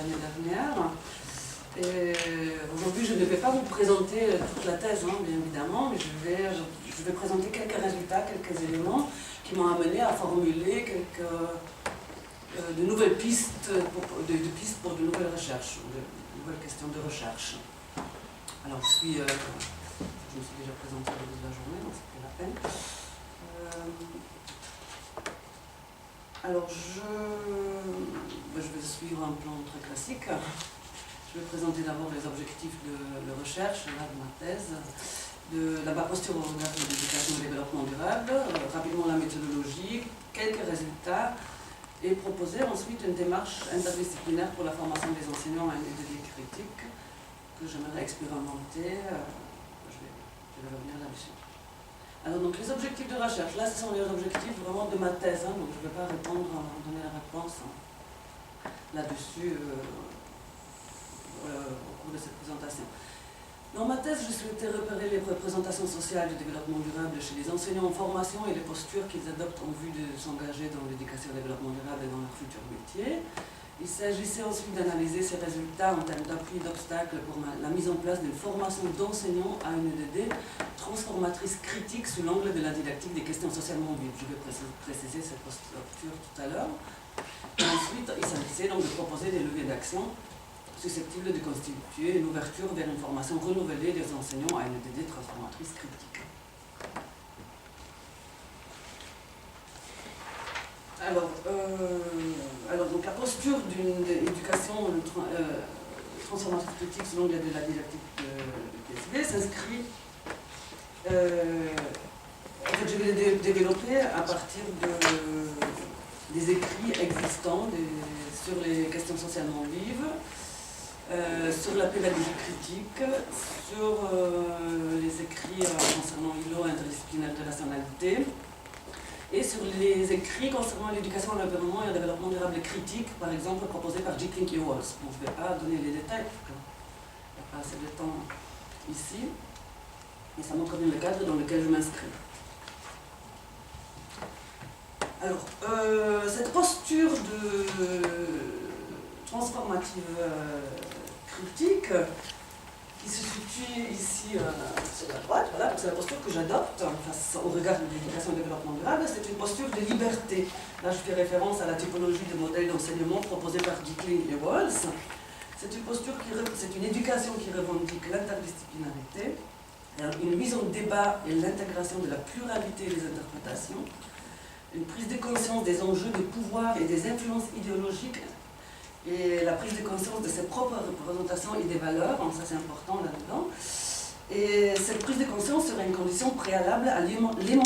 l'année dernière. Aujourd'hui, je ne vais pas vous présenter toute la thèse, hein, bien évidemment, mais je vais présenter quelques résultats, quelques éléments qui m'ont amené à formuler de nouvelles pistes, pistes pour de nouvelles recherches, de nouvelles questions de recherche. Alors, je me suis déjà présentée au début de la journée, donc c'est plus la peine. Alors, je vais suivre un plan très classique. Je vais présenter d'abord les objectifs de recherche de ma thèse, de la posture au regard de l'éducation et du développement durable, rapidement la méthodologie, quelques résultats, et proposer ensuite une démarche interdisciplinaire pour la formation des enseignants à une idée critique que j'aimerais expérimenter. Je vais revenir là-dessus. Alors, donc, les objectifs de recherche, là, ce sont les objectifs vraiment de ma thèse, hein, donc je ne vais pas donner la réponse là-dessus au cours de cette présentation. Dans ma thèse, je souhaitais repérer les représentations sociales du développement durable chez les enseignants en formation et les postures qu'ils adoptent en vue de s'engager dans l'éducation au développement durable et dans leur futur métier. Il s'agissait ensuite d'analyser ces résultats en termes d'appui et d'obstacles pour la mise en place d'une formation d'enseignants à une EDD transformatrice critique sous l'angle de la didactique des questions socialement vives. Je vais préciser cette posture tout à l'heure. Ensuite, il s'agissait donc de proposer des leviers d'action susceptibles de constituer une ouverture vers une formation renouvelée des enseignants à une EDD transformatrice critique. Alors donc la posture d'une éducation transformatrice critique selon la didactique de PSB s'inscrit, je vais les développer à partir des écrits existants sur les questions socialement vives, sur la pédagogie critique, sur les écrits concernant l'îlot interdisciplinaire de rationalité, et sur les écrits concernant l'éducation à l'environnement et au développement durable critique, par exemple proposés par Jikling et Walls. Bon, je ne vais pas donner les détails, parce qu'il n'y a pas assez de temps ici, mais ça montre bien le cadre dans lequel je m'inscris. Alors, cette posture transformative critique, qui se situe ici sur la droite, voilà, c'est la posture que j'adopte face au regard de l'éducation et du développement durable, c'est une posture de liberté. Là, je fais référence à la typologie de modèles d'enseignement proposée par Jikling et Walls. C'est une posture c'est une éducation qui revendique l'interdisciplinarité, une mise en débat et l'intégration de la pluralité des interprétations, une prise de conscience des enjeux de pouvoir et des influences idéologiques, et la prise de conscience de ses propres représentations et des valeurs, donc ça c'est important là-dedans. Et cette prise de conscience serait une condition préalable à l'émancipation